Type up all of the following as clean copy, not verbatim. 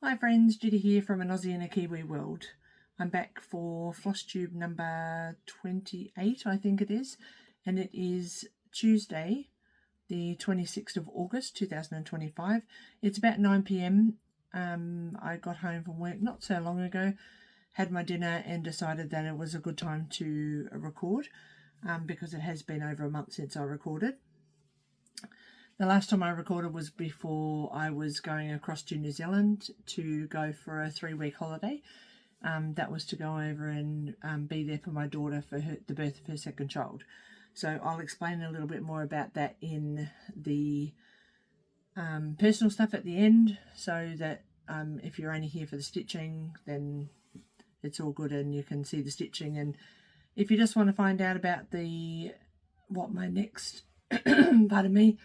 Hi friends, Judy here from an Aussie and a Kiwi world. I'm back for Flosstube number 28, I think it is, and it is Tuesday, the 26th of August 2025. It's about 9 p.m. I got home from work not so long ago, had my dinner and decided that it was a good time to record because it has been over a month since I recorded. The last time I recorded was before I was going across to New Zealand to go for a 3-week holiday. That was to go over and be there for my daughter for the birth of her second child. So I'll explain a little bit more about that in the personal stuff at the end, so that if you're only here for the stitching, then it's all good and you can see the stitching. And if you just want to find out about what my next pardon me,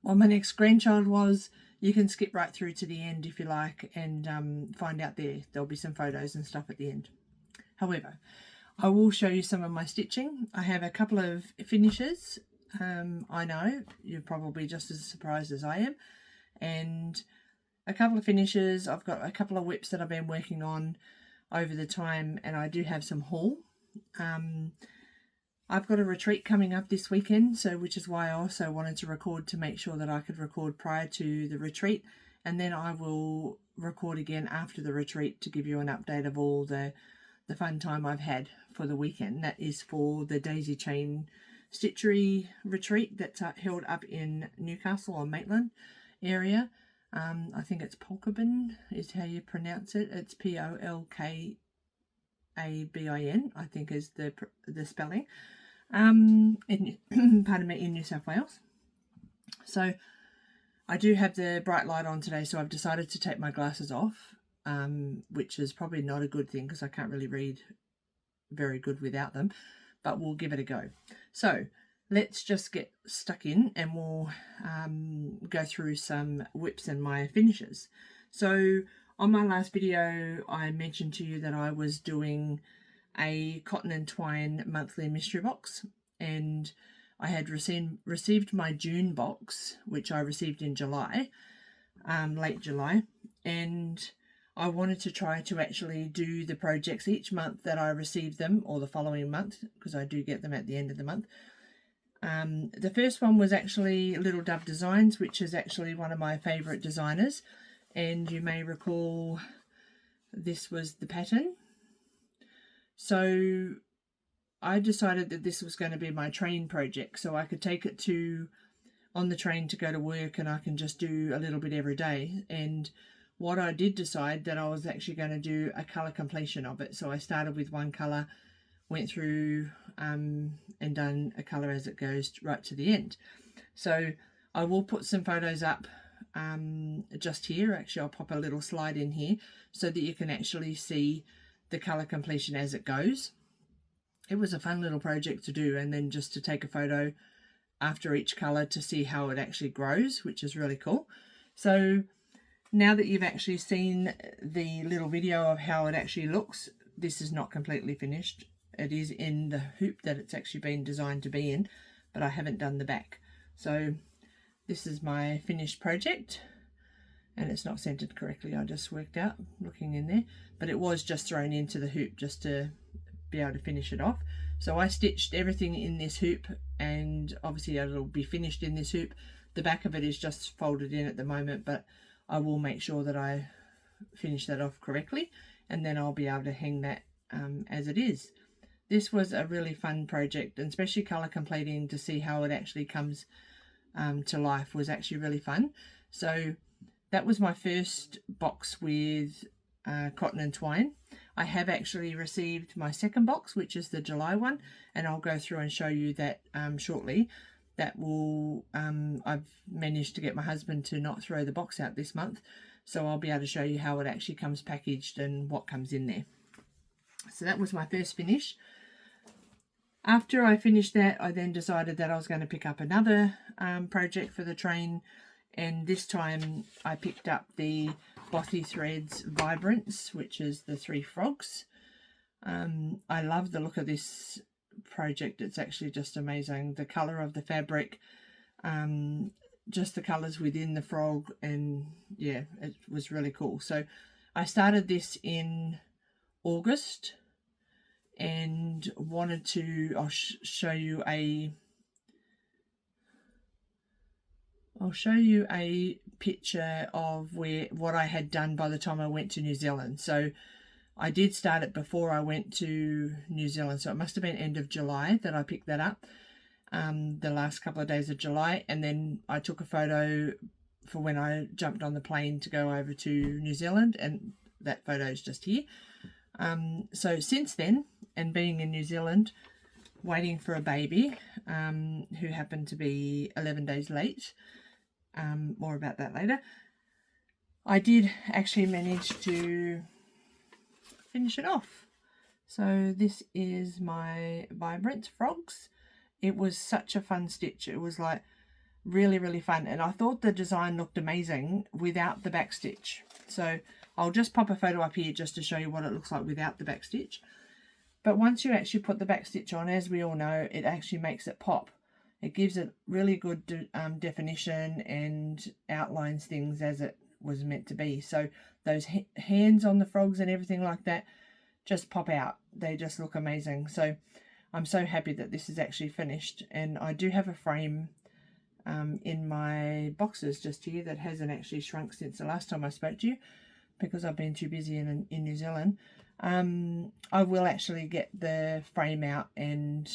what my next grandchild was, you can skip right through to the end if you like and find out there. There'll be some photos and stuff at the end. However, I will show you some of my stitching. I have a couple of finishes. I know you're probably just as surprised as I am. And a couple of finishes. I've got a couple of WIPs that I've been working on over the time, and I do have some haul. I've got a retreat coming up this weekend, so which is why I also wanted to record, to make sure that I could record prior to the retreat, and then I will record again after the retreat to give you an update of all the fun time I've had for the weekend. That is for the Daisy Chain Stitchery retreat that's held up in Newcastle on Maitland area. I think it's Polkabin is how you pronounce it. It's Polkabin, I think is the spelling. Pardon me, in New South Wales. So I do have the bright light on today, so I've decided to take my glasses off, which is probably not a good thing because I can't really read very good without them, but we'll give it a go. So let's just get stuck in and we'll go through some WIPs and my finishes. So on my last video, I mentioned to you that I was doing a Cotton and Twine monthly mystery box, and I had received my June box, which I received in July, late July, and I wanted to try to actually do the projects each month that I received them, or the following month, because I do get them at the end of the month. The first one was actually Little Dove Designs, which is actually one of my favourite designers, and you may recall this was the pattern. So I decided that this was going to be my train project, so I could take it on the train to go to work, and I can just do a little bit every day. And what I did decide that I was actually going to do a colour completion of it. So I started with one colour, went through and done a colour as it goes right to the end. So I will put some photos up just here. Actually, I'll pop a little slide in here so that you can actually see the colour completion as it goes. It was a fun little project to do, and then just to take a photo after each colour to see how it actually grows, which is really cool. So now that you've actually seen the little video of how it actually looks, this is not completely finished. It is in the hoop that it's actually been designed to be in, but I haven't done the back. So this is my finished project, and it's not centered correctly, I just worked out looking in there, but it was just thrown into the hoop just to be able to finish it off. So I stitched everything in this hoop, and obviously it'll be finished in this hoop. The back of it is just folded in at the moment, but I will make sure that I finish that off correctly, and then I'll be able to hang that as it is. This was a really fun project, and especially colour completing to see how it actually comes to life was actually really fun. So that was my first box with Cotton and Twine. I have actually received my second box, which is the July one, and I'll go through and show you that shortly. That will, I've managed to get my husband to not throw the box out this month, so I'll be able to show you how it actually comes packaged and what comes in there. So that was my first finish. After I finished that, I then decided that I was going to pick up another project for the train, and this time I picked up the Bossy Threads Vibrance, which is the 3 frogs. I love the look of this project. It's actually just amazing. The colour of the fabric, just the colours within the frog, and yeah, it was really cool. So I started this in August and wanted to, I'll show you a picture of what I had done by the time I went to New Zealand. So I did start it before I went to New Zealand, so it must have been end of July that I picked that up, the last couple of days of July, and then I took a photo for when I jumped on the plane to go over to New Zealand, and that photo is just here. So since then, and being in New Zealand, waiting for a baby who happened to be 11 days late, more about that later, I did actually manage to finish it off. So this is my Vibrant Frogs. It was such a fun stitch. It was like really fun, and I thought the design looked amazing without the back stitch. So I'll just pop a photo up here just to show you what it looks like without the back stitch. But once you actually put the back stitch on, as we all know, it actually makes it pop. It gives it really good definition and outlines things as it was meant to be. So those hands on the frogs and everything like that just pop out. They just look amazing. So I'm so happy that this is actually finished. And I do have a frame in my boxes just here that hasn't actually shrunk since the last time I spoke to you, because I've been too busy in New Zealand. I will actually get the frame out and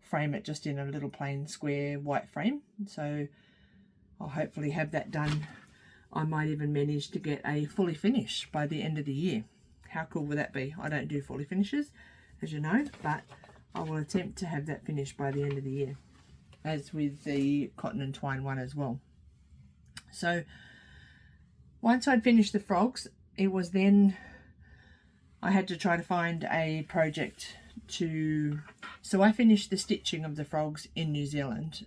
frame it just in a little plain square white frame. So I'll hopefully have that done. I might even manage to get a fully finish by the end of the year. How cool would that be? I don't do fully finishes, as you know, but I will attempt to have that finished by the end of the year, as with the Cotton and Twine one as well. So once I'd finished the frogs, it was then I had to try to find a project so I finished the stitching of the frogs in New Zealand.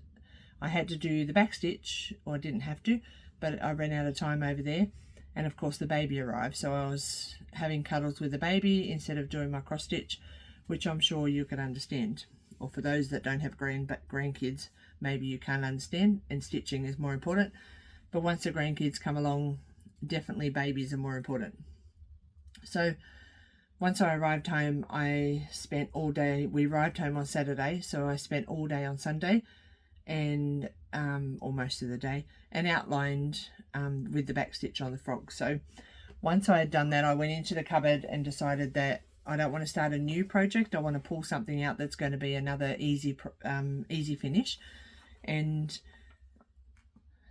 I had to do the back stitch, or I didn't have to, but I ran out of time over there, and of course the baby arrived, so I was having cuddles with the baby instead of doing my cross stitch, which I'm sure you can understand. Or for those that don't have grandkids, maybe you can't understand, and stitching is more important. But once the grandkids come along, definitely babies are more important. So once I arrived home, I spent all day. We arrived home on Saturday, so I spent all day on Sunday, and or most of the day, and outlined with the back stitch on the frog. So once I had done that, I went into the cupboard and decided that I don't want to start a new project. I want to pull something out that's going to be another easy finish, and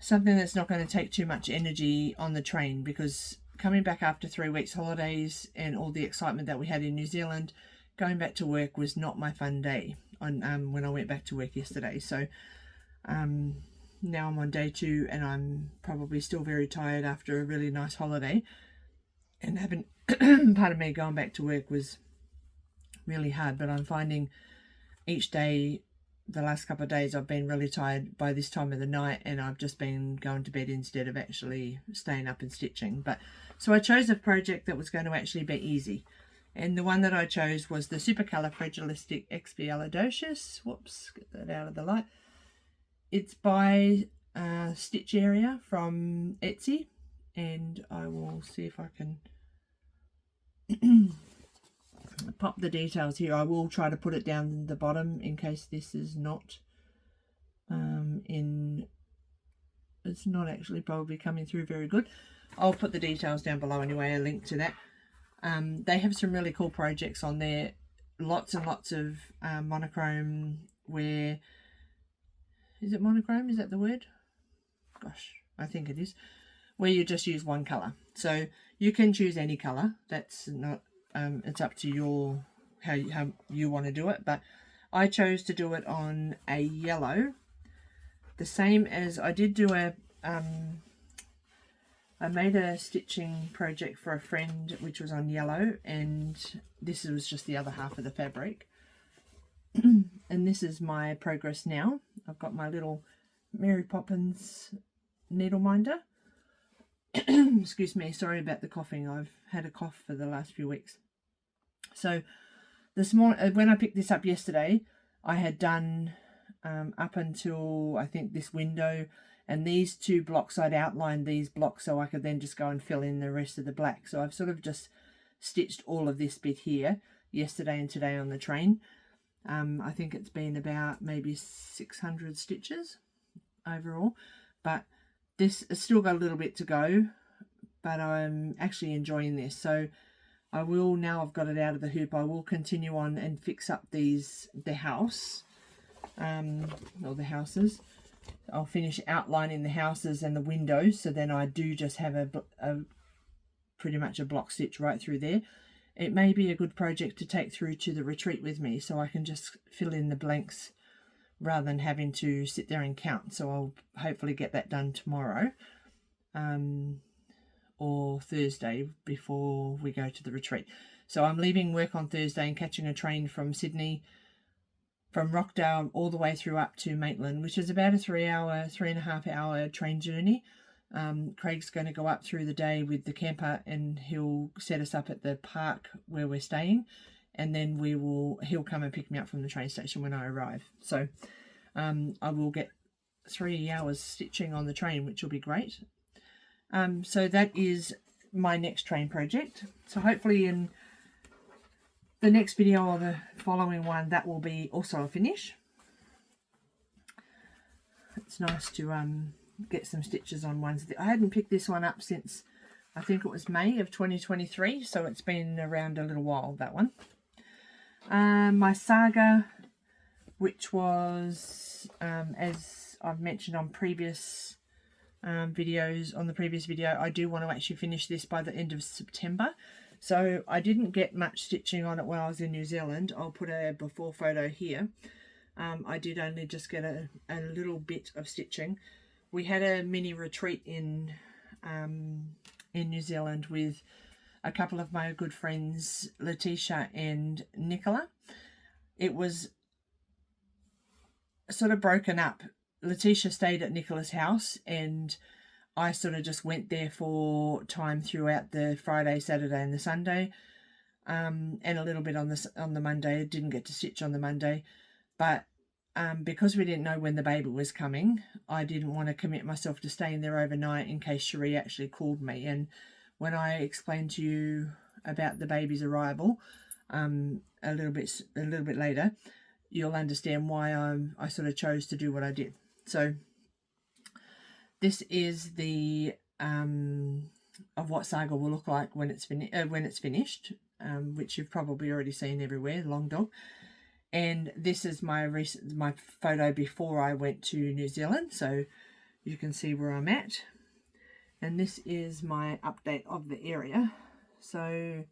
something that's not going to take too much energy on the train, because coming back after 3 weeks holidays and all the excitement that we had in New Zealand, going back to work was not my fun day on when I went back to work yesterday. So now I'm on day 2, and I'm probably still very tired after a really nice holiday, and having pardon me, going back to work was really hard. But I'm finding each day, the last couple of days, I've been really tired by this time of the night, and I've just been going to bed instead of actually staying up and stitching. But so I chose a project that was going to actually be easy, and the one that I chose was the Supercalifragilisticexpialidocious. Whoops, get that out of the light. It's by Stitch Area from Etsy, and I will see if I can pop the details here. I will try to put it down the bottom in case this is not it's not actually probably coming through very good. I'll put the details down below anyway, a link to that. They have some really cool projects on there, lots and lots of monochrome, where is it monochrome, is that the word? Gosh, I think it is, where you just use one color. So you can choose any color, that's not it's up to your how you want to do it, but I chose to do it on a yellow, the same as I did do I made a stitching project for a friend which was on yellow, and this was just the other half of the fabric. And this is my progress now. I've got my little Mary Poppins needle minder. Excuse me, sorry about the coughing. I've had a cough for the last few weeks. So this morning, when I picked this up yesterday, I had done up until I think this window, And these 2 blocks, I'd outlined these blocks so I could then just go and fill in the rest of the black. So I've sort of just stitched all of this bit here yesterday and today on the train. I think it's been about maybe 600 stitches overall, but this has still got a little bit to go, but I'm actually enjoying this. So I will, now I've got it out of the hoop, I will continue on and fix up the house, or the houses. I'll finish outlining the houses and the windows, so then I do just have a pretty much a block stitch right through there. It may be a good project to take through to the retreat with me, so I can just fill in the blanks rather than having to sit there and count. So I'll hopefully get that done tomorrow, or Thursday before we go to the retreat. So I'm leaving work on Thursday and catching a train from Sydney, from Rockdale all the way through up to Maitland, which is about a 3.5 hour train journey. Craig's going to go up through the day with the camper, and he'll set us up at the park where we're staying, and then he'll come and pick me up from the train station when I arrive. So I will get 3 hours stitching on the train, which will be great. So that is my next train project. So hopefully in the next video or the following one, that will be also a finish. It's nice to get some stitches on ones. I hadn't picked this one up since I think it was May of 2023, so it's been around a little while, that one. My saga, which was, as I've mentioned on previous videos, on the previous video, I do want to actually finish this by the end of September. So I didn't get much stitching on it when I was in New Zealand. I'll put a before photo here. I did only just get a little bit of stitching. We had a mini retreat in New Zealand with a couple of my good friends, Letitia and Nicola. It was sort of broken up. Letitia stayed at Nicola's house, and I sort of just went there for time throughout the Friday, Saturday and the Sunday, and a little bit on the Monday. Didn't get to stitch on the Monday, but because we didn't know when the baby was coming, I didn't want to commit myself to staying there overnight in case Cherie actually called me. And when I explained to you about the baby's arrival a little bit later, you'll understand why I sort of chose to do what I did. So this is the of what saga will look like when it's finished, which you've probably already seen everywhere, long dog. And this is my photo before I went to New Zealand, so you can see where I'm at. And this is my update of the area. So if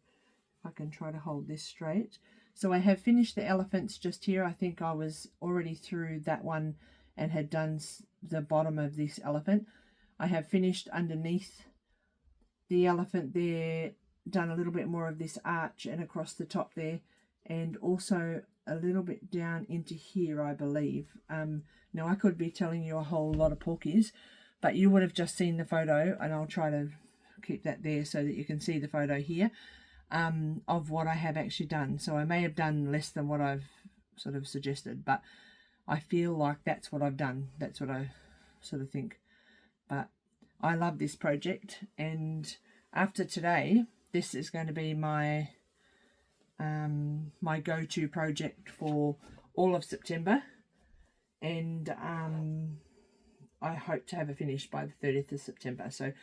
I can try to hold this straight. So I have finished the elephants just here. I think I was already through that one and had done the bottom of this elephant. I have finished underneath the elephant there, done a little bit more of this arch and across the top there, and also a little bit down into here, I believe. Now I could be telling you a whole lot of porkies, but you would have just seen the photo, and I'll try to keep that there so that you can see the photo here of what I have actually done. So I may have done less than what I've sort of suggested, but I feel like that's what I've done. That's what I sort of think. But I love this project, and after today, this is going to be my my go-to project for all of September, and I hope to have it finished by the 30th of September. So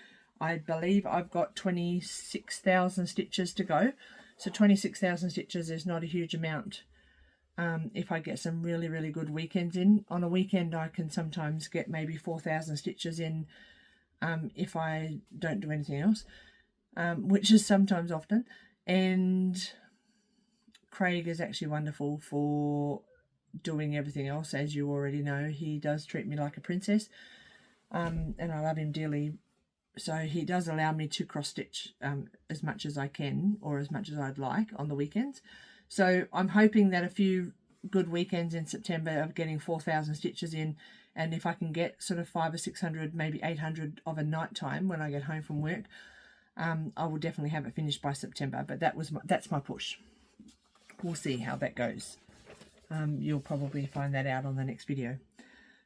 I believe I've got 26,000 stitches to go. So 26,000 stitches is not a huge amount. If I get some really, really good weekends in. On a weekend I can sometimes get maybe 4,000 stitches in if I don't do anything else, which is sometimes often. And Craig is actually wonderful for doing everything else, as you already know. He does treat me like a princess, and I love him dearly. So he does allow me to cross stitch as much as I can, or as much as I'd like on the weekends. So I'm hoping that a few good weekends in September of getting 4,000 stitches in, and if I can get sort of 500 or 600, maybe 800 of a night time when I get home from work, I will definitely have it finished by September. But that's my push. We'll see how that goes. You'll probably find that out on the next video.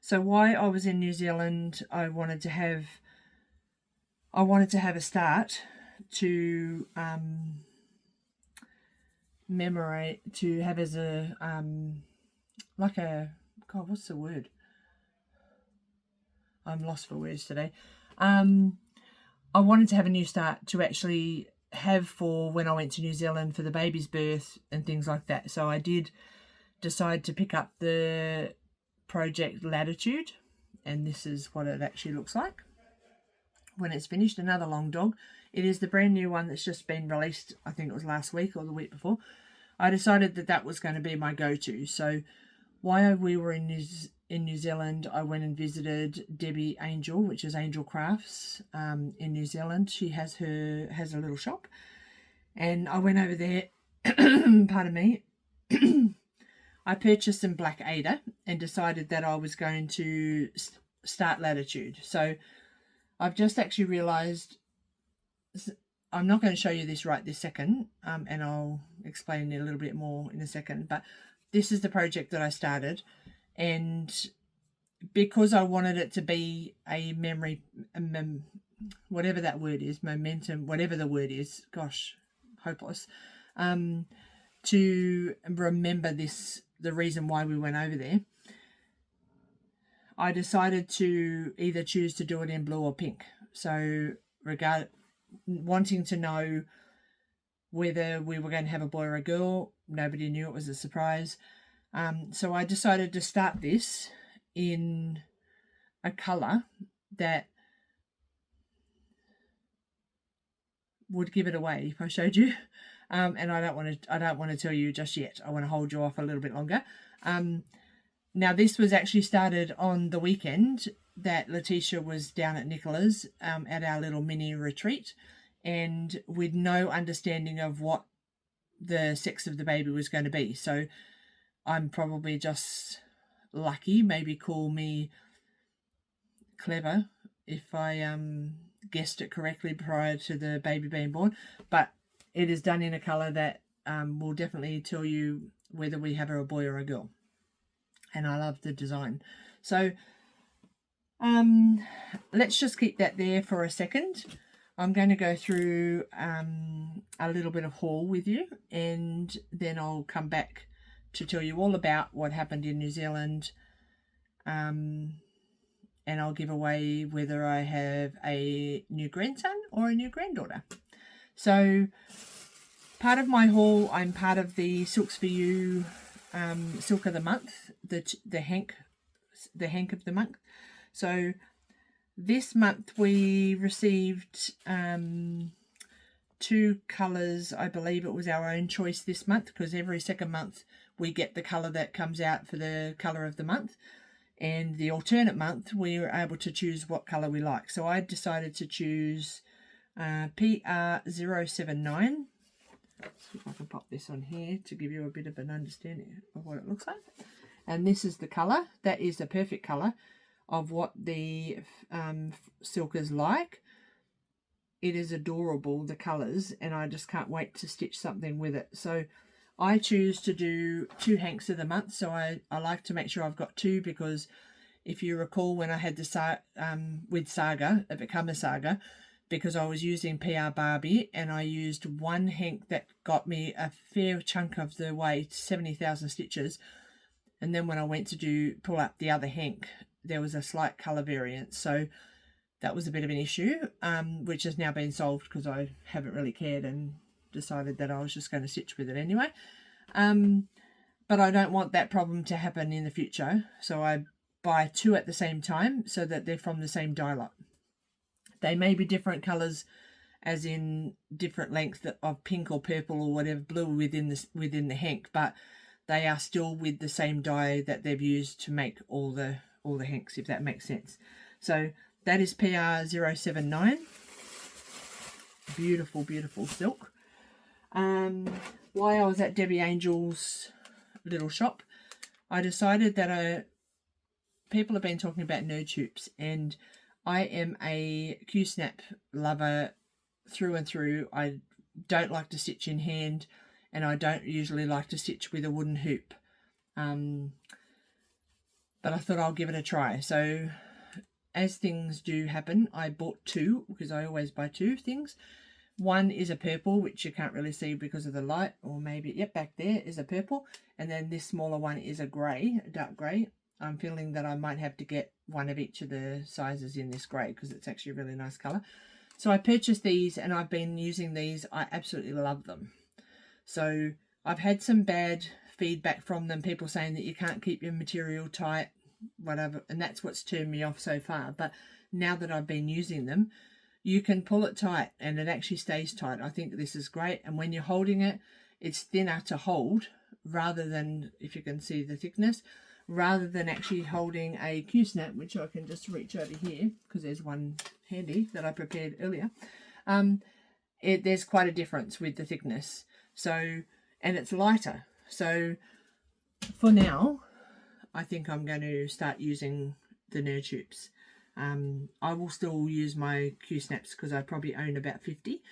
So while I was in New Zealand, I wanted to have a start to to have as a like a, God, what's the word? I'm lost for words today. I wanted to have a new start to actually have for when I went to New Zealand for the baby's birth and things like that. So I did decide to pick up the project Latitude, and this is what it actually looks like when it's finished. Another long dog. It is the brand new one that's just been released. I think it was last week or the week before. I decided that that was going to be my go-to. So while we were in New Zealand, I went and visited Debbie Angel, which is Angel Crafts in New Zealand. She has a little shop, and I went over there. Pardon me. I purchased some Black Ada and decided that I was going to start Latitude. So I've just actually realised I'm not going to show you this right this second, and I'll explain it a little bit more in a second, but this is the project that I started, and because I wanted it to be a memory, whatever that word is, momentum, whatever the word is, gosh, hopeless, to remember this, the reason why we went over there, I decided to either choose to do it in blue or pink. So wanting to know whether we were going to have a boy or a girl, nobody knew, it was a surprise. So I decided to start this in a colour that would give it away if I showed you. And I don't want to tell you just yet. I want to hold you off a little bit longer. Now this was actually started on the weekend that Letitia was down at Nicola's at our little mini retreat, and with no understanding of what the sex of the baby was going to be. So I'm probably just lucky, maybe call me clever if I guessed it correctly prior to the baby being born, but it is done in a colour that will definitely tell you whether we have a boy or a girl. And I love the design. So let's just keep that there for a second. I'm going to go through a little bit of haul with you, and then I'll come back to tell you all about what happened in New Zealand, and I'll give away whether I have a new grandson or a new granddaughter. So part of my haul, I'm part of the Silks for You Silk of the Month, the Hank of the month. So this month we received 2 colours. I believe it was our own choice this month, because every second month we get the colour that comes out for the colour of the month, and the alternate month we were able to choose what colour we like. So I decided to choose PR079. See if I can pop this on here to give you a bit of an understanding of what it looks like. And this is the colour. That is the perfect colour of what the silk is like. It is adorable, the colours, and I just can't wait to stitch something with it. So I choose to do 2 hanks of the month. So I like to make sure I've got 2, because if you recall when I had the with Saga, it became a Saga, because I was using PR Barbie, and I used 1 hank that got me a fair chunk of the way, 70,000 stitches. And then when I went to pull up the other hank, there was a slight colour variance. So that was a bit of an issue, which has now been solved because I haven't really cared and decided that I was just going to stitch with it anyway. But I don't want that problem to happen in the future. So I buy 2 at the same time so that they're from the same dye lot. They may be different colours, as in different length of pink or purple or whatever, blue within the hank, but they are still with the same dye that they've used to make all the hanks, if that makes sense. So that is PR079. Beautiful, beautiful silk. While I was at Debbie Angel's little shop, I decided that people have been talking about nerd hoops, and I am a Q-snap lover through and through. I don't like to stitch in hand, and I don't usually like to stitch with a wooden hoop. but I thought I'll give it a try. So as things do happen, I bought two, because I always buy two things. One is a purple, which you can't really see because of the light, or maybe, yep, back there is a purple. And then this smaller one is a grey, a dark grey. I'm feeling that I might have to get one of each of the sizes in this grey, because it's actually a really nice colour. So I purchased these, and I've been using these. I absolutely love them. So I've had some bad feedback from them, people saying that you can't keep your material tight, whatever, and that's what's turned me off so far. But now that I've been using them, you can pull it tight and it actually stays tight. I think this is great. And when you're holding it, it's thinner to hold, rather than, if you can see the thickness, rather than actually holding a Q-snap, which I can just reach over here because there's one handy that I prepared earlier. There's quite a difference with the thickness. So, and it's lighter. So for now, I think I'm going to start using the Nerd Tubes. I will still use my Q-snaps because I probably own about 50,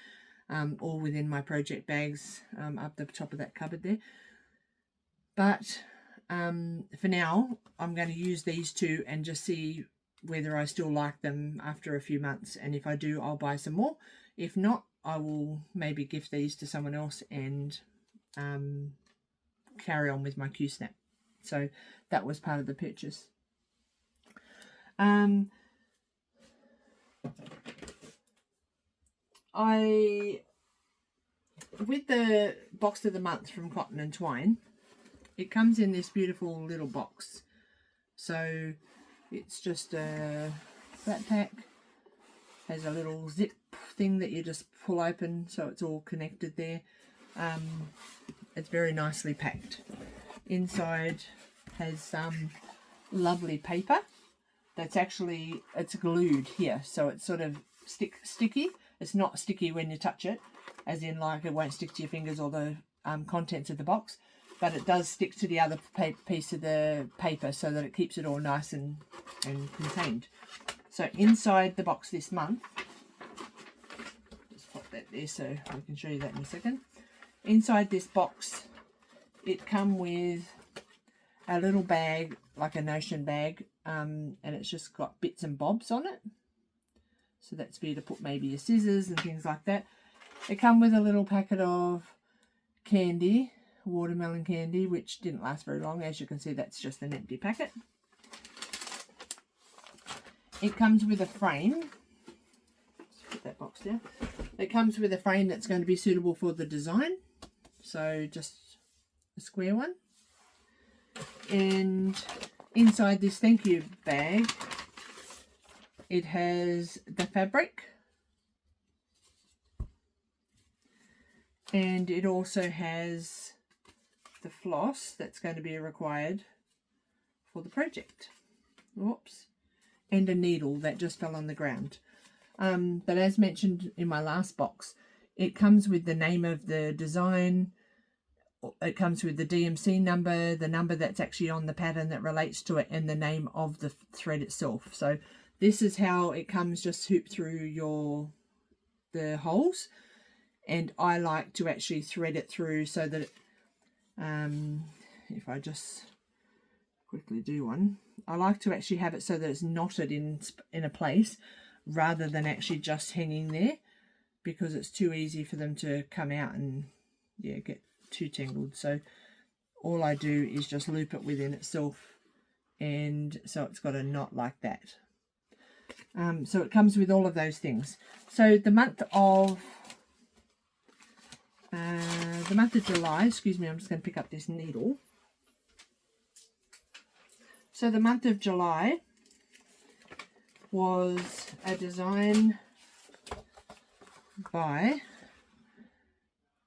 all within my project bags, up the top of that cupboard there. But for now, I'm going to use these two and just see whether I still like them after a few months. And if I do, I'll buy some more. If not, I will maybe gift these to someone else and carry on with my Q-snap. So that was part of the purchase. With the box of the month from Colyton and Twine, it comes in this beautiful little box. So it's just a flat pack, has a little zip thing that you just pull open, so it's all connected there. It's very nicely packed. Inside has some lovely paper that's actually, it's glued here, so it's sort of sticky. It's not sticky when you touch it, as in like it won't stick to your fingers or the contents of the box, but it does stick to the other piece of the paper so that it keeps it all nice and contained. So inside the box this month, just pop that there so I can show you that in a second. Inside this box, it come with a little bag, like a Notion bag, and it's just got bits and bobs on it. So that's for you to put maybe your scissors and things like that. It come with a little packet of candy, watermelon candy, which didn't last very long. As you can see, that's just an empty packet. It comes with a frame. Let's put that box down. It comes with a frame that's going to be suitable for the design. So just a square one. And inside this thank you bag, it has the fabric, and it also has the floss that's going to be required for the project. Whoops. And a needle that just fell on the ground. But as mentioned in my last box, it comes with the name of the design. It comes with the DMC number, the number that's actually on the pattern that relates to it, and the name of the thread itself. So this is how it comes, just hooped through the holes. And I like to actually thread it through so that it, if I just quickly do one, I like to actually have it so that it's knotted in a place rather than actually just hanging there, because it's too easy for them to come out and get too tangled. So all I do is just loop it within itself, and so it's got a knot like that. So it comes with all of those things. So the month of July, excuse me, I'm just going to pick up this needle. So the month of July was a design by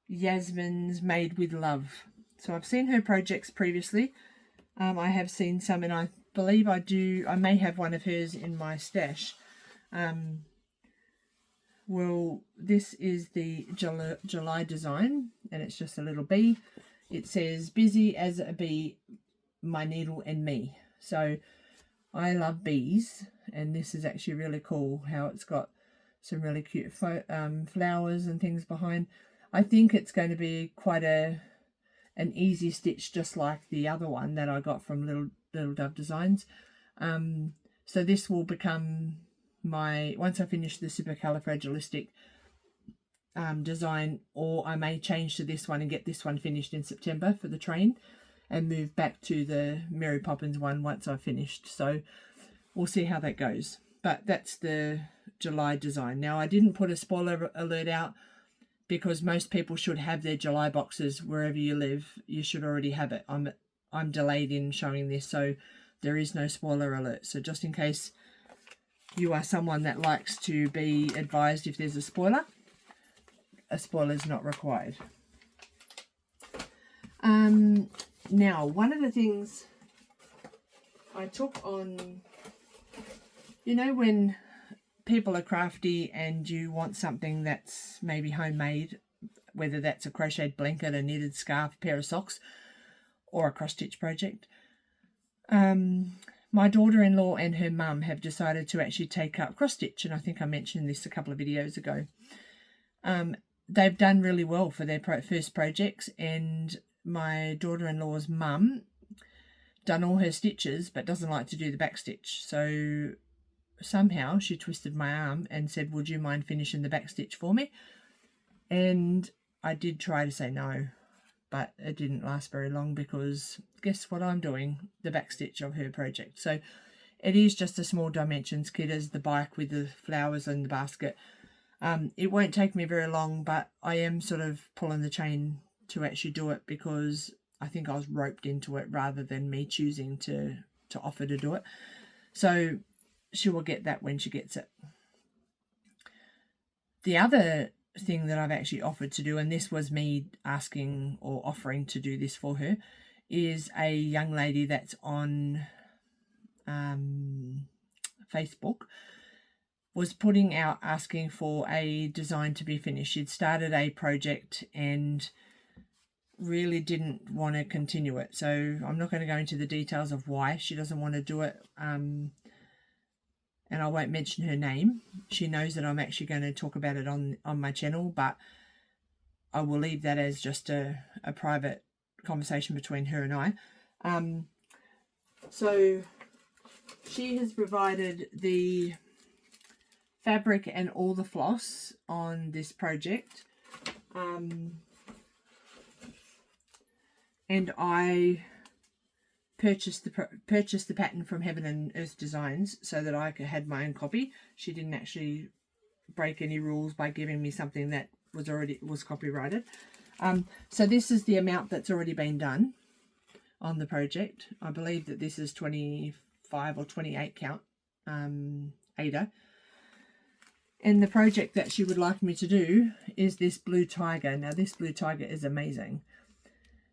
Yasmin's Made with Love. So I've seen her projects previously. I have seen some, and I believe I may have one of hers in my stash. Well, this is the July design, and it's just a little bee. It says, busy as a bee, my needle and me. So I love bees, and this is actually really cool how it's got some really cute flowers and things behind. I think it's going to be quite an easy stitch, just like the other one that I got from Little Dove Designs. So this will become my, once I finish the supercalifragilistic design, or I may change to this one and get this one finished in September for the train and move back to the Mary Poppins one once I've finished. So we'll see how that goes. But that's the July design. Now, I didn't put a spoiler alert out because most people should have their July boxes wherever you live. You should already have it. I'm delayed in showing this, so there is no spoiler alert. So just in case you are someone that likes to be advised if there's a spoiler is not required. Now, one of the things I took on, you know, when people are crafty and you want something that's maybe homemade, whether that's a crocheted blanket, a knitted scarf, pair of socks, or a cross-stitch project. My daughter-in-law and her mum have decided to actually take up cross-stitch, and I think I mentioned this a couple of videos ago. They've done really well for their first projects, and my daughter-in-law's mum done all her stitches but doesn't like to do the back stitch. So somehow she twisted my arm and said, would you mind finishing the back stitch for me? And I did try to say no, but it didn't last very long because guess what I'm doing? The back stitch of her project. So it is just a small dimensions kit as the bike with the flowers and the basket. It won't take me very long, but I am sort of pulling the chain to actually do it because I think I was roped into it rather than me choosing to offer to do it. So she will get that when she gets it. The other thing that I've actually offered to do, and this was me asking or offering to do this for her, is a young lady that's on Facebook was putting out asking for a design to be finished. She'd started a project and really didn't want to continue it. So I'm not going to go into the details of why she doesn't want to do it. And I won't mention her name. She knows that I'm actually going to talk about it on my channel, but I will leave that as just a private conversation between her and I. So she has provided the fabric and all the floss on this project. And I purchased the pattern from Heaven and Earth Designs so that I had my own copy. She didn't actually break any rules by giving me something that was copyrighted. So this is the amount that's already been done on the project. I believe that this is 25 or 28 count Ada. And the project that she would like me to do is this blue tiger. Now this blue tiger is amazing.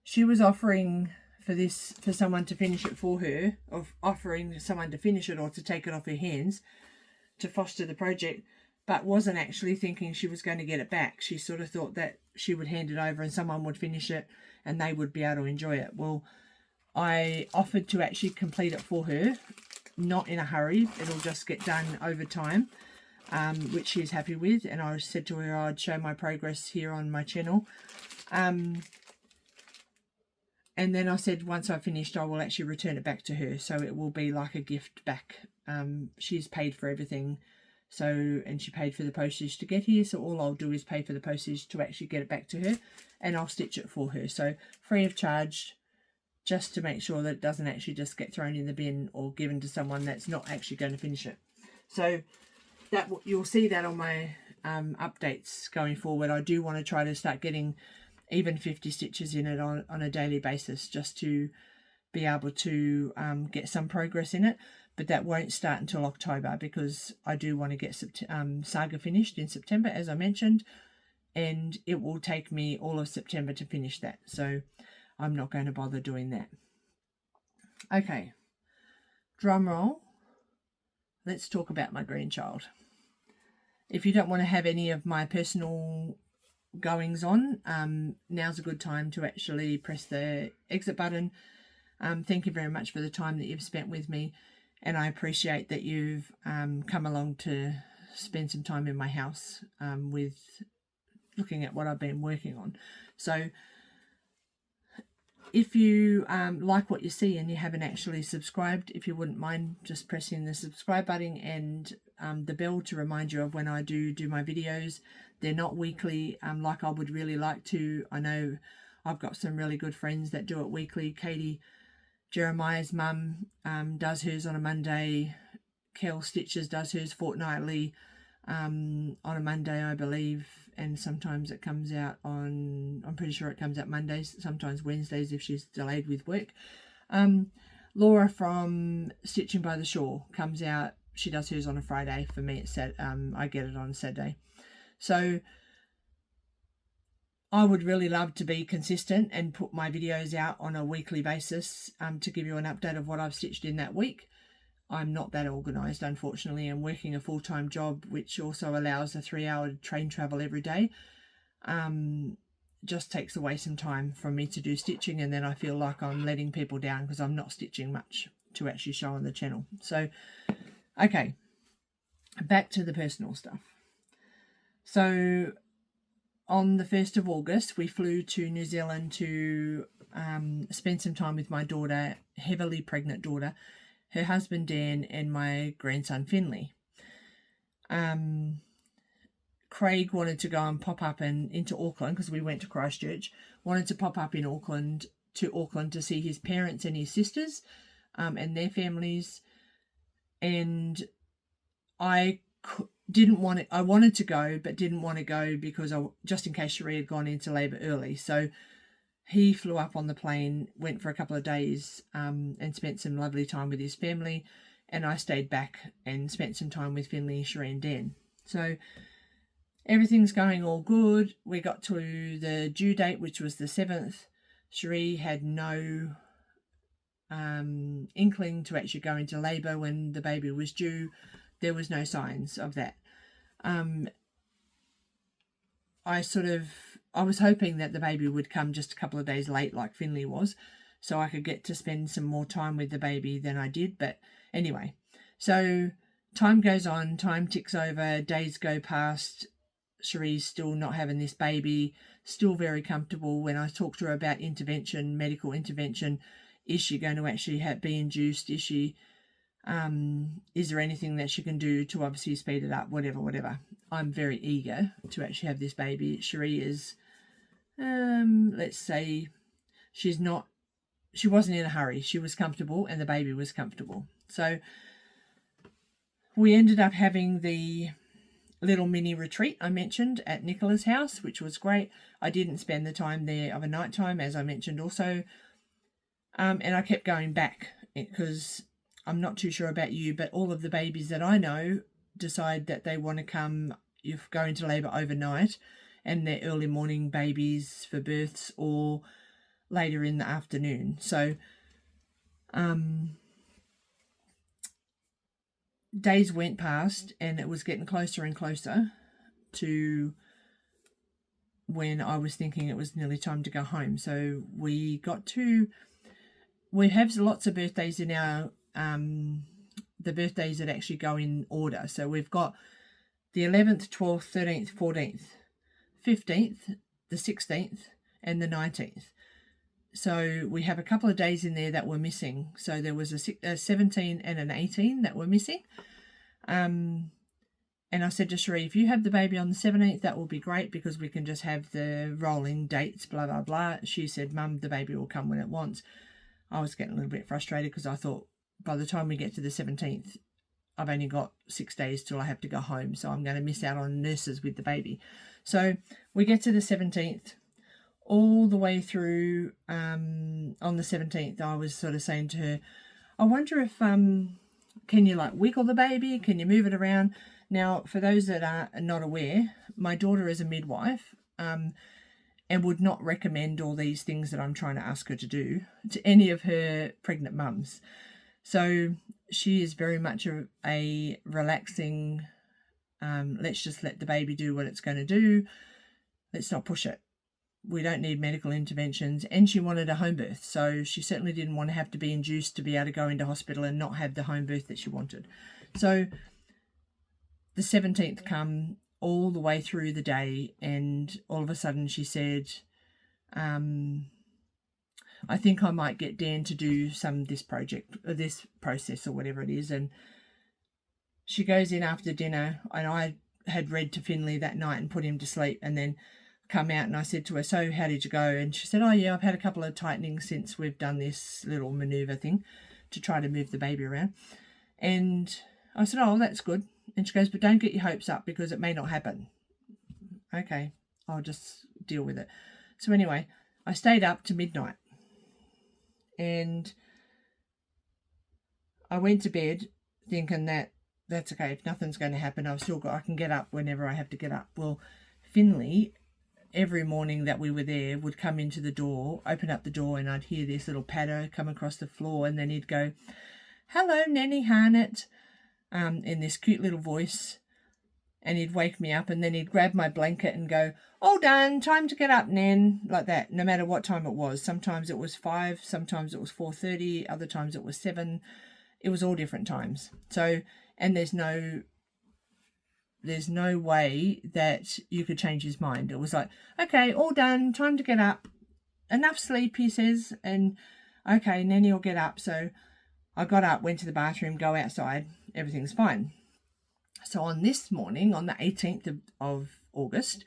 She was offering for someone to finish it for her, of offering someone to finish it or to take it off her hands to foster the project, but wasn't actually thinking she was going to get it back. She sort of thought that she would hand it over and someone would finish it and they would be able to enjoy it. Well, I offered to actually complete it for her, not in a hurry. It'll just get done over time, which she's happy with. And I said to her I'd show my progress here on my channel. And then I said once I finished, I will actually return it back to her. So it will be like a gift back. She's paid for everything. And she paid for the postage to get here. So all I'll do is pay for the postage to actually get it back to her. And I'll stitch it for her. So free of charge, just to make sure that it doesn't actually just get thrown in the bin or given to someone that's not actually going to finish it. So that you'll see that on my updates going forward. I do want to try to start getting even 50 stitches in it on a daily basis, just to be able to get some progress in it. But that won't start until October because I do want to get Saga finished in September, as I mentioned, and it will take me all of September to finish that. So I'm not going to bother doing that. Okay, drum roll. Let's talk about my grandchild. If you don't want to have any of my personal goings on, now's a good time to actually press the exit button. Thank you very much for the time that you've spent with me, and I appreciate that you've come along to spend some time in my house with looking at what I've been working on. So if you like what you see and you haven't actually subscribed, if you wouldn't mind just pressing the subscribe button and the bell to remind you of when I do my videos. They're not weekly like I would really like to. I know I've got some really good friends that do it weekly. Katie, Jeremiah's mum, does hers on a Monday. Kel Stitches does hers fortnightly on a Monday, I believe, and sometimes it comes out on, I'm pretty sure it comes out Mondays, sometimes Wednesdays if she's delayed with work. Laura from Stitching by the Shore comes out, she does hers on a Friday. For me it's I get it on Saturday. So I would really love to be consistent and put my videos out on a weekly basis to give you an update of what I've stitched in that week. I'm not that organised, unfortunately. I'm working a full-time job, which also allows a 3-hour train travel every day. Just takes away some time from me to do stitching, and then I feel like I'm letting people down because I'm not stitching much to actually show on the channel. So, okay, back to the personal stuff. So, on the 1st of August, we flew to New Zealand to spend some time with my daughter, heavily pregnant daughter, her husband Dan, and my grandson Finley. Craig wanted to go and pop up into Auckland because we went to Christchurch, wanted to pop up in Auckland to see his parents and his sisters and their families. And I wanted to go, but didn't want to go because just in case Cherie had gone into labour early. So he flew up on the plane, went for a couple of days and spent some lovely time with his family. And I stayed back and spent some time with Finley, Cherie and Dan. So everything's going all good. We got to the due date, which was the 7th. Cherie had no inkling to actually go into labour when the baby was due. There was no signs of that. I was hoping that the baby would come just a couple of days late like Finley was, so I could get to spend some more time with the baby than I did. But anyway, so time goes on, time ticks over, days go past. Cherie's still not having this baby, still very comfortable. When I talk to her about intervention, medical intervention, is she going to actually be induced? Is there anything that she can do to obviously speed it up? Whatever. I'm very eager to actually have this baby. Cherie is, let's say, she wasn't in a hurry. She was comfortable and the baby was comfortable. So we ended up having the little mini retreat I mentioned at Nicola's house, which was great. I didn't spend the time there of a night time, as I mentioned also. And I kept going back because I'm not too sure about you, but all of the babies that I know decide that they want to go into labour overnight, and they're early morning babies for births or later in the afternoon. So days went past and it was getting closer and closer to when I was thinking it was nearly time to go home. So we have lots of birthdays in our the birthdays that actually go in order. So we've got the 11th, 12th, 13th, 14th, 15th, the 16th and the 19th. So we have a couple of days in there that were missing. So there was a 17 and an 18 that were missing. And I said to Cherie, if you have the baby on the 17th, that will be great because we can just have the rolling dates, blah, blah, blah. She said, Mum, the baby will come when it wants. I was getting a little bit frustrated because I thought by the time we get to the 17th, I've only got 6 days till I have to go home. So I'm going to miss out on nurses with the baby. So we get to the 17th. All the way through on the 17th, I was sort of saying to her, I wonder if, can you like wiggle the baby? Can you move it around? Now, for those that are not aware, my daughter is a midwife and would not recommend all these things that I'm trying to ask her to do to any of her pregnant mums. So she is very much a relaxing, let's just let the baby do what it's going to do. Let's not push it. We don't need medical interventions. And she wanted a home birth. So she certainly didn't want to have to be induced to be able to go into hospital and not have the home birth that she wanted. So the 17th come all the way through the day, and all of a sudden she said, I think I might get Dan to do some of this project, or this process, or whatever it is. And she goes in after dinner, and I had read to Finley that night and put him to sleep, and then come out, and I said to her, so how did you go? And she said, oh yeah, I've had a couple of tightenings since we've done this little maneuver thing to try to move the baby around. And I said, oh, that's good. And she goes, but don't get your hopes up because it may not happen. Okay, I'll just deal with it. So anyway, I stayed up to midnight, and I went to bed thinking that that's okay, if nothing's going to happen, I can get up whenever I have to get up. Well, Finley, every morning that we were there, would come into the door, open up the door, and I'd hear this little patter come across the floor, and then he'd go, hello, Nanny Harnett, in this cute little voice, and he'd wake me up, and then he'd grab my blanket and go, all done, time to get up, Nan, like that, no matter what time it was. Sometimes it was 5, sometimes it was 4:30, other times it was 7. It was all different times. So, and there's no way that you could change his mind. It was like, okay, all done, time to get up, enough sleep, he says, and okay, Nanny will get up. So I got up, went to the bathroom, go outside, everything's fine. So on this morning, on the 18th of August,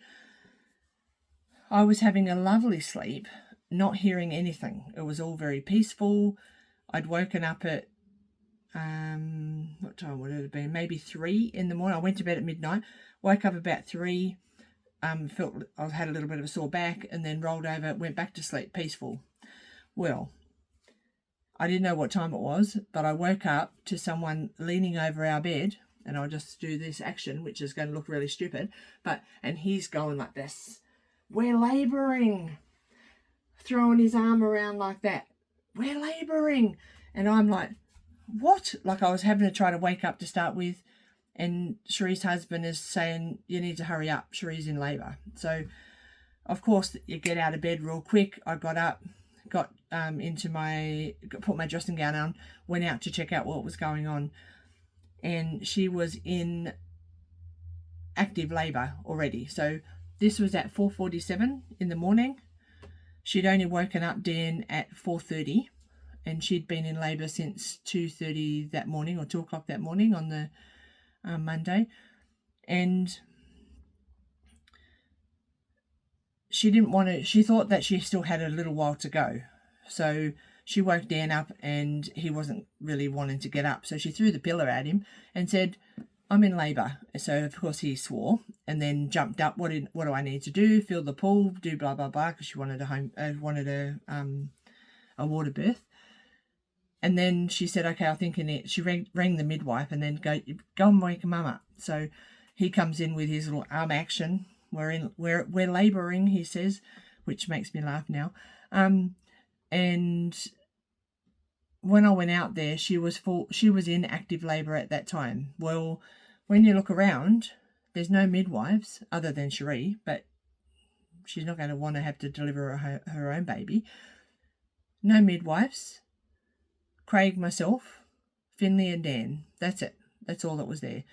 I was having a lovely sleep, not hearing anything. It was all very peaceful. I'd woken up at what time would it have been? Maybe 3 in the morning. I went to bed at midnight, woke up about 3, felt I had a little bit of a sore back, and then rolled over, went back to sleep, peaceful. Well, I didn't know what time it was, but I woke up to someone leaning over our bed, and I'll just do this action, which is going to look really stupid, and he's going like this, we're labouring, throwing his arm around like that, we're labouring, and I'm like, what? Like I was having to try to wake up to start with, and Cherie's husband is saying, you need to hurry up, Cherie's in labour. So of course you get out of bed real quick. I got up, put my dressing gown on, went out to check out what was going on, and she was in active labour already. So this was at 4:47 in the morning. She'd only woken up Dan at 4:30. And she'd been in labour since 2:30 that morning, or 2 o'clock that morning on the Monday. And she thought that she still had a little while to go. So she woke Dan up, and he wasn't really wanting to get up. So she threw the pillow at him and said, I'm in labour. So of course he swore, and then jumped up. What do I need to do? Fill the pool, do blah, blah, blah, because she wanted a water birth. And then she said, okay, I think she rang the midwife, and then go and wake mum up. So he comes in with his little arm action. We're labouring, he says, which makes me laugh now. And when I went out there, she was in active labour at that time. Well, when you look around, there's no midwives other than Cherie, but she's not going to want to have to deliver her own baby. No midwives. Craig, myself, Finley and Dan. That's it. That's all that was there.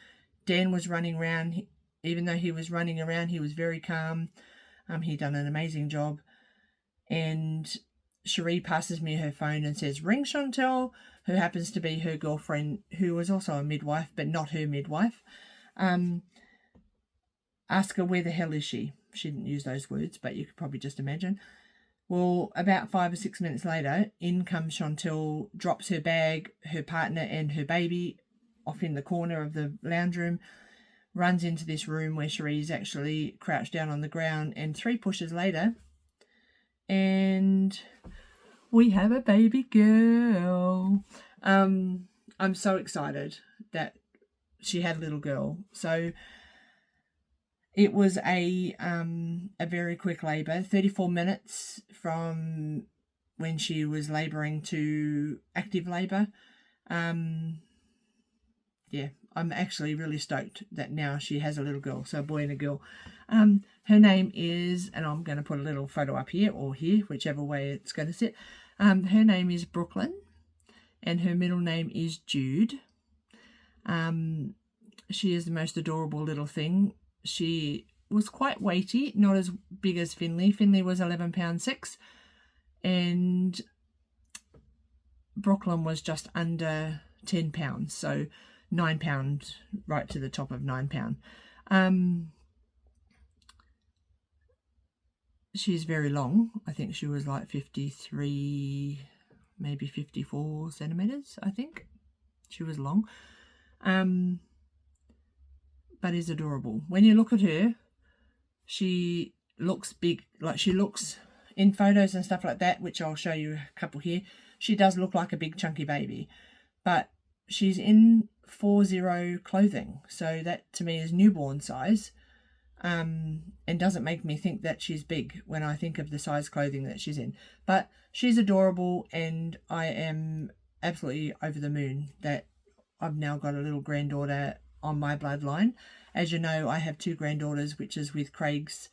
Dan was running around. Even though he was running around, he was very calm. He done an amazing job. And Cherie passes me her phone and says, ring Chantel, who happens to be her girlfriend, who was also a midwife, but not her midwife. Ask her, where the hell is she? She didn't use those words, but you could probably just imagine. Well, about 5 or 6 minutes later, in comes Chantel, drops her bag, her partner and her baby off in the corner of the lounge room, runs into this room where Cherie's actually crouched down on the ground, and 3 pushes later, and we have a baby girl. I'm so excited that she had a little girl. So it was a very quick labour, 34 minutes from when she was labouring to active labour. Yeah, I'm actually really stoked that now she has a little girl, so a boy and a girl. Her name is, and I'm going to put a little photo up here or here, whichever way it's going to sit. Her name is Brooklyn, and her middle name is Jude. She is the most adorable little thing. She was quite weighty, not as big as Finley. Finley was 11 pounds 6, and Brooklyn was just under £10, so £9 right to the top of £9. She's very long. I think she was like 53, maybe 54 centimeters. I think she was long, but is adorable. When you look at her, she looks big, like she looks in photos and stuff like that, which I'll show you a couple here. She does look like a big chunky baby, but she's in 40 clothing, so that to me is newborn size, and doesn't make me think that she's big when I think of the size clothing that she's in. But she's adorable, and I am absolutely over the moon that I've now got a little granddaughter on my bloodline. As you know, I have 2 granddaughters, which is with Craig's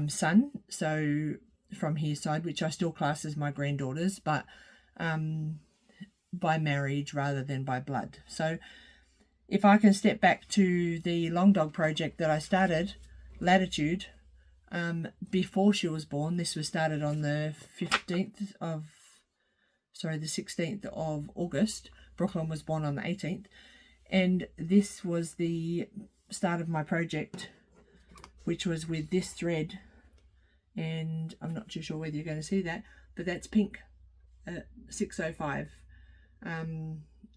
son, so from his side, which I still class as my granddaughters, but by marriage rather than by blood. So if I can step back to the long dog project that I started, Latitude, before she was born. This was started on the 16th of August. Brooklyn was born on the 18th, and this was the start of my project, which was with this thread, and I'm not too sure whether you're going to see that, but that's pink, 605.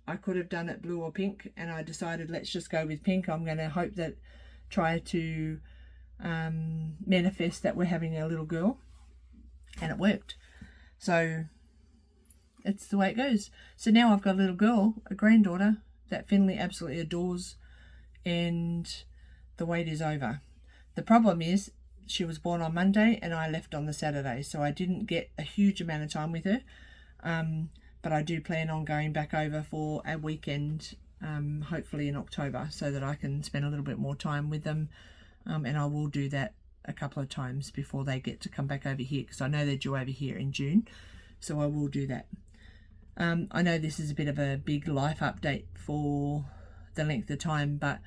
I could have done it blue or pink, and I decided let's just go with pink. I'm going to try to manifest that we're having a little girl, and it worked. So it's the way it goes. So now I've got a little girl, a granddaughter, that Finley absolutely adores, and the wait is over. The problem is she was born on Monday and I left on the Saturday, so I didn't get a huge amount of time with her, but I do plan on going back over for a weekend, hopefully in October, so that I can spend a little bit more time with them, and I will do that a couple of times before they get to come back over here, because I know they're due over here in June, so I will do that. I know this is a bit of a big life update for the length of time, but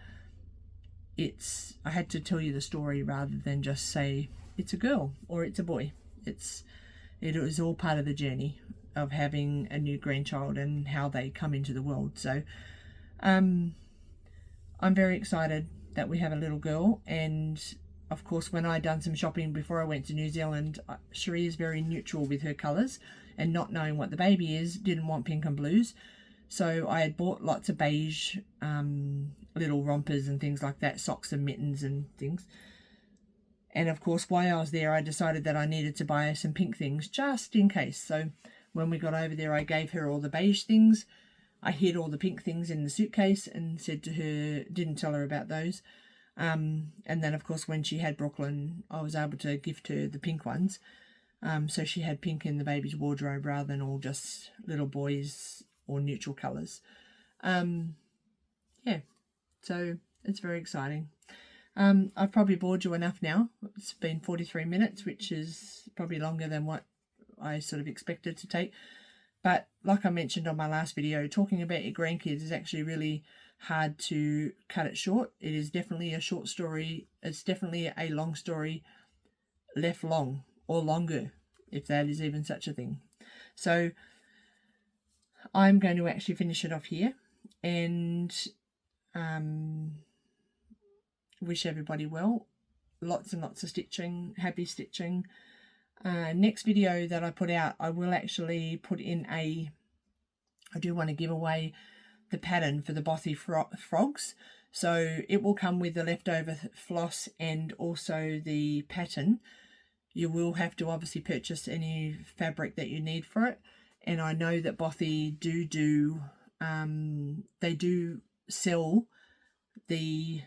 I had to tell you the story rather than just say it's a girl or it's a boy. It was all part of the journey of having a new grandchild and how they come into the world. So I'm very excited that we have a little girl, and of course when I done some shopping before I went to New Zealand, Cherie is very neutral with her colours, and not knowing what the baby is, didn't want pink and blues. So I had bought lots of beige little rompers and things like that, socks and mittens and things. And of course, while I was there, I decided that I needed to buy some pink things just in case. So when we got over there, I gave her all the beige things. I hid all the pink things in the suitcase and said to her, didn't tell her about those. And then, of course, when she had Brooklyn, I was able to gift her the pink ones. So she had pink in the baby's wardrobe rather than all just little boys or neutral colours. Yeah, so it's very exciting. I've probably bored you enough now. It's been 43 minutes, which is probably longer than what I sort of expected to take. But like I mentioned on my last video, talking about your grandkids is actually really hard to cut it short. It is definitely a short story. It's definitely a long story left long, or longer, if that is even such a thing. So I'm going to actually finish it off here, and wish everybody well. Lots and lots of stitching. Happy stitching. Next video that I put out, I will actually put in I do want to give away the pattern for the bothy frogs. So it will come with the leftover floss and also the pattern. You will have to obviously purchase any fabric that you need for it. And I know that Bothy they do sell the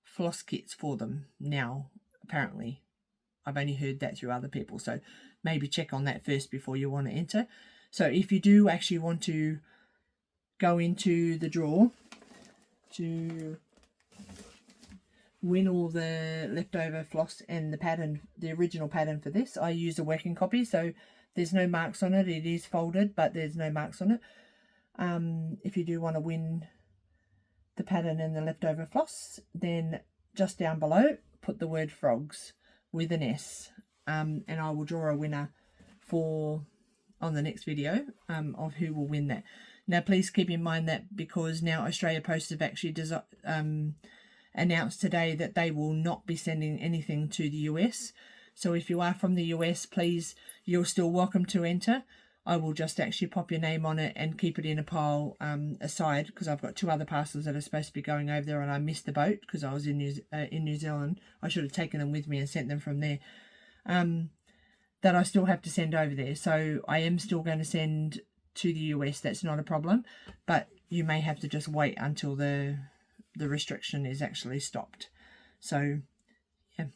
floss kits for them now, apparently. I've only heard that through other people, so maybe check on that first before you want to enter. So if you do actually want to go into the draw to win all the leftover floss and the pattern, the original pattern for this, I use a working copy, so there's no marks on it. It is folded, but there's no marks on it. If you do want to win the pattern and the leftover floss, then just down below put the word frogs with an S, and I will draw a winner on the next video of who will win that. Now please keep in mind that because now Australia Post have actually announced today that they will not be sending anything to the US. So if you are from the US, please, you're still welcome to enter. I will just actually pop your name on it and keep it in a pile aside, because I've got 2 other parcels that are supposed to be going over there, and I missed the boat because I was in New Zealand. I should have taken them with me and sent them from there. That I still have to send over there. So I am still going to send to the US. That's not a problem, but you may have to just wait until the restriction is actually stopped. So yeah,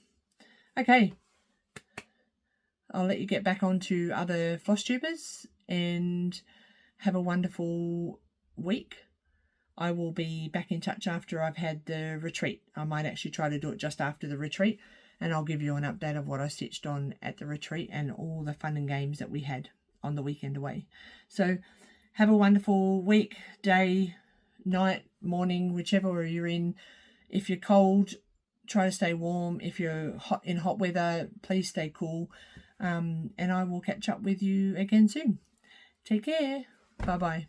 okay, I'll let you get back on to other Flosstubers and have a wonderful week. I will be back in touch after I've had the retreat. I might actually try to do it just after the retreat, and I'll give you an update of what I stitched on at the retreat and all the fun and games that we had on the weekend away. So have a wonderful week, day, night, morning, whichever you're in. If you're cold, try to stay warm. If you're in hot weather, please stay cool. And I will catch up with you again soon. Take care. Bye-bye.